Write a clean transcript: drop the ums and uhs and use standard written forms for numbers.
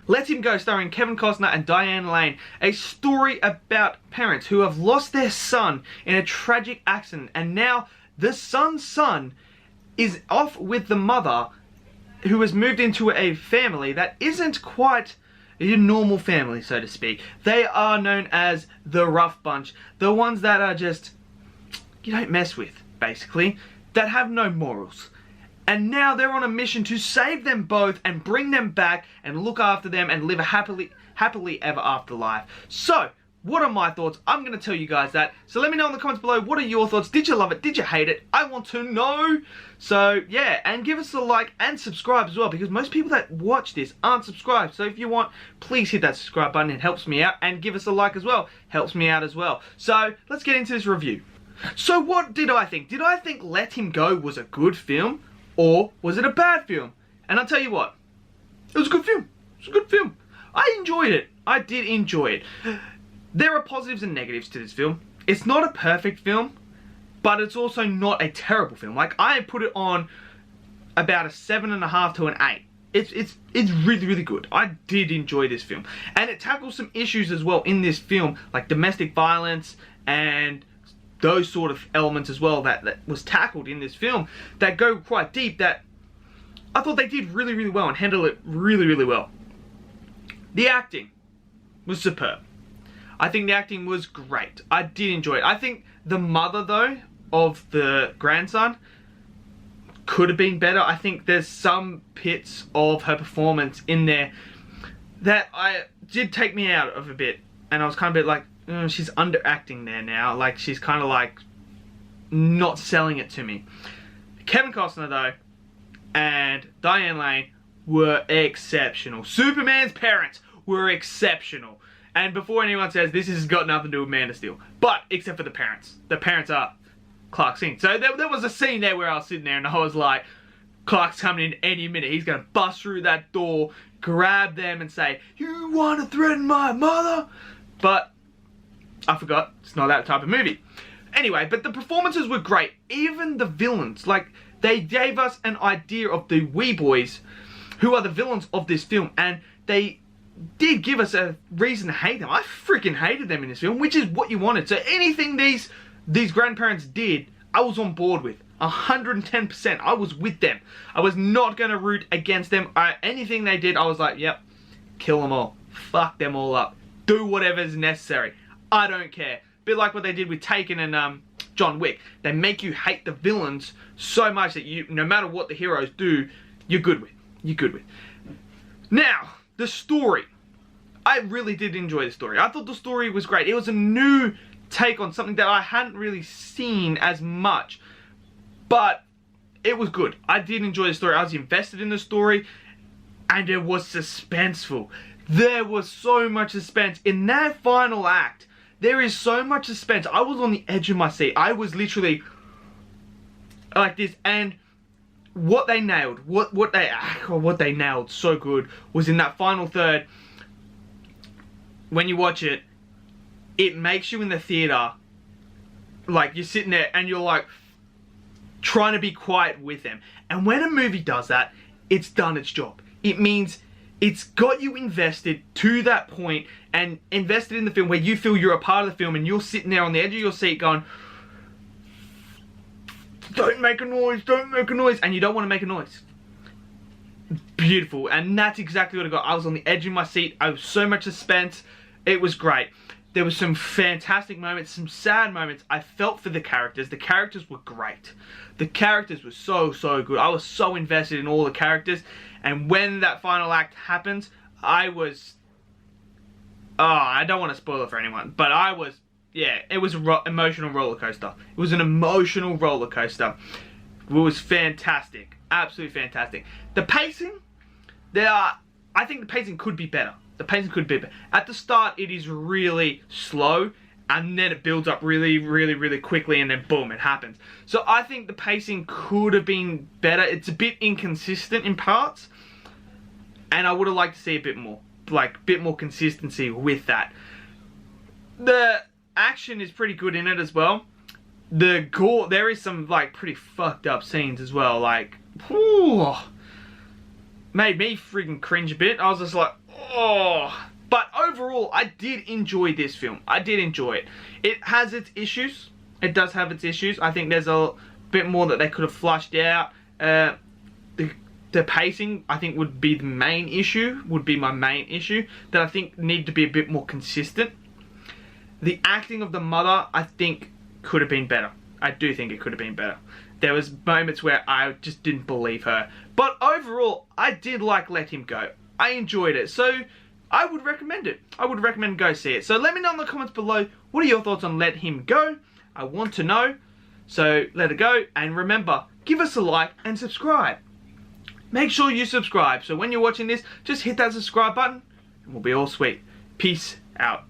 Let Him Go, starring Kevin Costner and Diane Lane. A story about parents who have lost their son in a tragic accident, and now the son's son is off with the mother, who has moved into a family that isn't quite a normal family, so to speak. They are known as the rough bunch. The ones that are just, you don't mess with, basically. That have no morals. And now they're on a mission to save them both and bring them back and look after them and live a happily ever after life. So, what are my thoughts? I'm going to tell you guys that. So let me know in the comments below, what are your thoughts? Did you love it? Did you hate it? I want to know. So yeah, and give us a like and subscribe as well, because most people that watch this aren't subscribed. So if you want, please hit that subscribe button. It helps me out. And give us a like as well. Helps me out as well. So let's get into this review. So what did I think? Did I think Let Him Go was a good film? Or was it a bad film? And I'll tell you what, it was a good film. It was a good film. I enjoyed it. I did enjoy it. There are positives and negatives to this film. It's not a perfect film, but it's also not a terrible film. Like, I put it on about a 7.5 to an 8. It's really, really good. I did enjoy this film. And it tackles some issues as well in this film, like domestic violence and those sort of elements as well that was tackled in this film that go quite deep, that I thought they did really, really well and handled it really, really well. The acting was superb. I think the acting was great. I did enjoy it. I think the mother, though, of the grandson could have been better. I think there's some bits of her performance in there that did take me out of a bit. And I was kind of a bit like, she's underacting there now. Like, she's kind of like not selling it to me. Kevin Costner, though, and Diane Lane were exceptional. Superman's parents were exceptional. And before anyone says this has got nothing to do with Man of Steel, but except for the parents. The parents are Clark's scene. So there was a scene there where I was sitting there and I was like, Clark's coming in any minute. He's going to bust through that door, grab them and say, "You want to threaten my mother?" But I forgot, it's not that type of movie. Anyway, but the performances were great. Even the villains, like, they gave us an idea of the wee boys who are the villains of this film, and they did give us a reason to hate them. I freaking hated them in this film, which is what you wanted. So anything these grandparents did, I was on board with. 110%. I was with them. I was not going to root against them. Anything they did, I was like, yep, kill them all. Fuck them all up. Do whatever is necessary. I don't care. Bit like what they did with Taken and John Wick. They make you hate the villains so much that you, no matter what the heroes do, you're good with. You're good with. Now, the story. I really did enjoy the story. I thought the story was great. It was a new take on something that I hadn't really seen as much. But it was good. I did enjoy the story. I was invested in the story. And it was suspenseful. There was so much suspense. In that final act, there is so much suspense. I was on the edge of my seat. I was literally like this. And what they nailed, what they nailed so good was in that final third. When you watch it, it makes you in the theater, like, you're sitting there and you're like trying to be quiet with them. And when a movie does that, it's done its job. It means it's got you invested to that point and invested in the film where you feel you're a part of the film, and you're sitting there on the edge of your seat going, don't make a noise, don't make a noise, and you don't want to make a noise. Beautiful. And that's exactly what I got. I was on the edge of my seat. I was so much suspense. It was great. There was some fantastic moments, some sad moments. I felt for the characters. The characters were great. The characters were so, so good. I was so invested in all the characters. And when that final act happened, I was... Oh, I don't want to spoil it for anyone. But I was... Yeah, it was an emotional roller coaster. It was an emotional roller coaster. It was fantastic. Absolutely fantastic. The pacing... I think the pacing could be better. The pacing could be better. At the start, it is really slow, and then it builds up really, really, really quickly, and then boom, it happens. So I think the pacing could have been better. It's a bit inconsistent in parts, and I would have liked to see a bit more, like, a bit more consistency with that. The action is pretty good in it as well. The gore, there is some, like, pretty fucked up scenes as well, like, whew, made me freaking cringe a bit. I was just like, oh. But overall, I did enjoy this film. I did enjoy it. It has its issues. It does have its issues. I think there's a bit more that they could have flushed out. The pacing, I think, would be the main issue. Would be my main issue. That I think need to be a bit more consistent. The acting of the mother, I think, could have been better. I do think it could have been better. There was moments where I just didn't believe her. But overall, I did like Let Him Go. I enjoyed it. So I would recommend it. I would recommend go see it. So let me know in the comments below, what are your thoughts on Let Him Go? I want to know. So let it go. And remember, give us a like and subscribe. Make sure you subscribe. So when you're watching this, just hit that subscribe button and we'll be all sweet. Peace out.